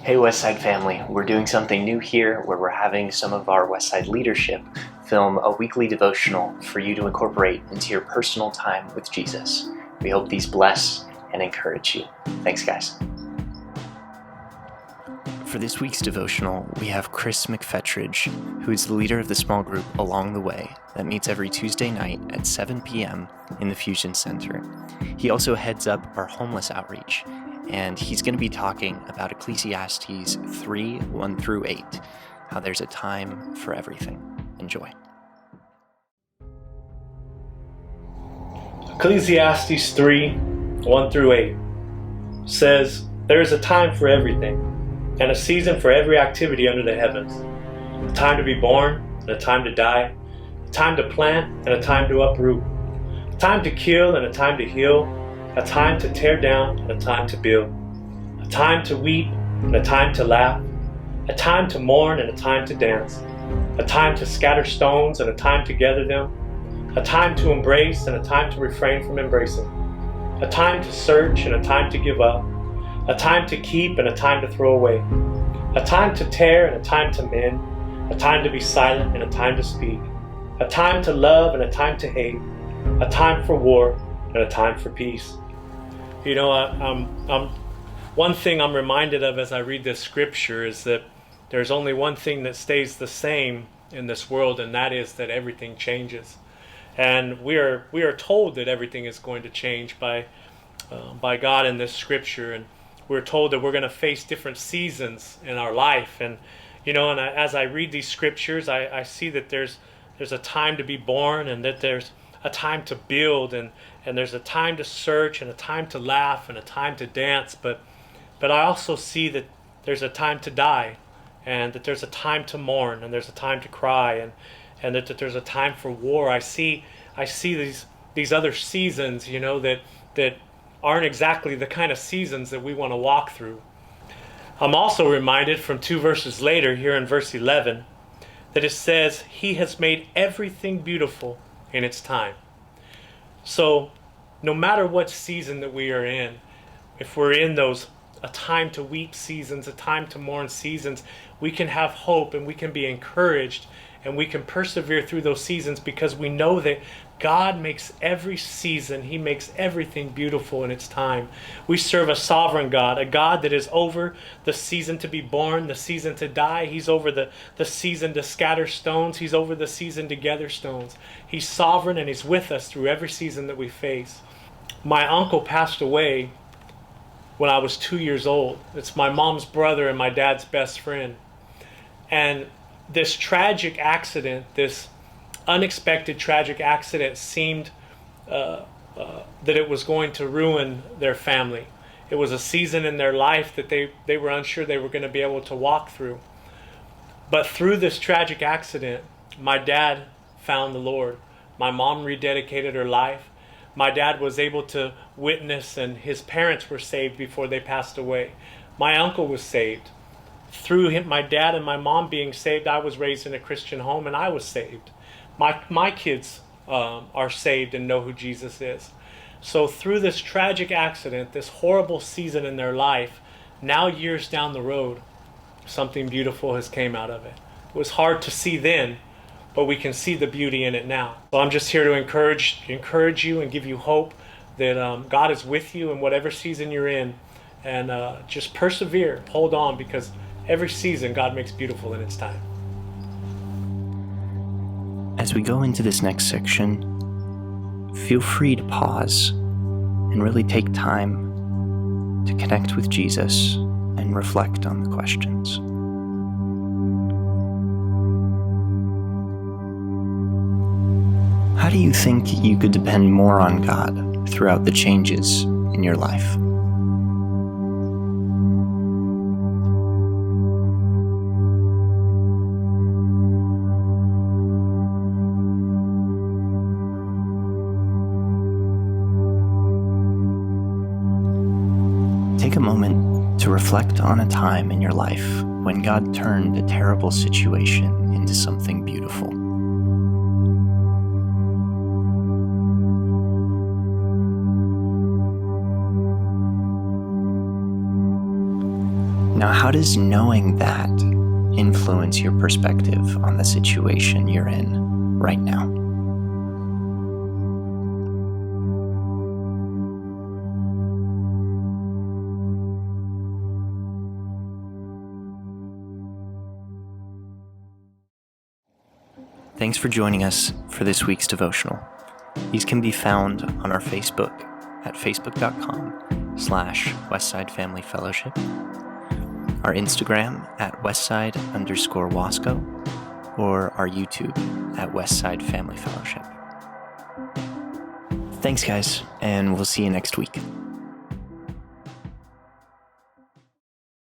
Hey Westside family, we're doing something new here where we're having some of our Westside leadership film a weekly devotional for you to incorporate into your personal time with Jesus. We hope these bless and encourage you. Thanks guys. For this week's devotional, we have Cris Mcphetridge, who is the leader of the small group Along the Way that meets every Tuesday night at 7 p.m. in the Fusion Center. He also heads up our homeless outreach, and he's going to be talking about Ecclesiastes 3:1-8, how there's a time for everything. Enjoy. Ecclesiastes 3:1-8 says, "There is a time for everything, and a season for every activity under the heavens. A time to be born, and a time to die. A time to plant, and a time to uproot. A time to kill, and a time to heal. A time to tear down, and a time to build. A time to weep, and a time to laugh. A time to mourn, and a time to dance. A time to scatter stones, and a time to gather them. A time to embrace, and a time to refrain from embracing. A time to search, and a time to give up. A time to keep, and a time to throw away. A time to tear, and a time to mend. A time to be silent, and a time to speak. A time to love, and a time to hate. A time for war, and a time for peace." You know, one thing I'm reminded of as I read this scripture is that there's only one thing that stays the same in this world, and that is that everything changes. And we are told that everything is going to change by God in this scripture, and we're told that we're going to face different seasons in our life. And you know, and as I read these scriptures, I see that there's a time to be born, and that there's a time to build, and there's a time to search, and a time to laugh, and a time to dance. But I also see that there's a time to die, and that there's a time to mourn, and there's a time to cry, and that there's a time for war. I see these other seasons, you know, that aren't exactly the kind of seasons that we want to walk through. I'm also reminded from 2 verses later, here in verse 11, that it says, "He has made everything beautiful in its time." So no matter what season that we are in, if we're in those a time to weep seasons, a time to mourn seasons, we can have hope, and we can be encouraged, and we can persevere through those seasons, because we know that God makes every season, He makes everything beautiful in its time. We serve a sovereign God, a God that is over the season to be born, the season to die. He's over the season to scatter stones. He's over the season to gather stones. He's sovereign, and He's with us through every season that we face. My uncle passed away when I was 2 years old. It's my mom's brother and my dad's best friend. And this tragic accident, this unexpected tragic accident, seemed that it was going to ruin their family. It was a season in their life that they were unsure they were going to be able to walk through. But through this tragic accident, my dad found the Lord. My mom rededicated her life. My dad was able to witness, and his parents were saved before they passed away. My uncle was saved. Through him, my dad and my mom being saved, I was raised in a Christian home, and I was saved. My kids are saved and know who Jesus is. So through this tragic accident, this horrible season in their life, now years down the road, something beautiful has came out of it. It was hard to see then, but we can see the beauty in it now. So I'm just here to encourage you and give you hope that God is with you in whatever season you're in, and just persevere, hold on, because every season God makes beautiful in its time. As we go into this next section, feel free to pause and really take time to connect with Jesus and reflect on the questions. How do you think you could depend more on God throughout the changes in your life? Take a moment to reflect on a time in your life when God turned a terrible situation into something beautiful. Now, how does knowing that influence your perspective on the situation you're in right now? Thanks for joining us for this week's devotional. These can be found on our Facebook at facebook.com/Westside Family Fellowship, our Instagram at Westside_Wasco, or our YouTube at Westside Family Fellowship. Thanks, guys, and we'll see you next week.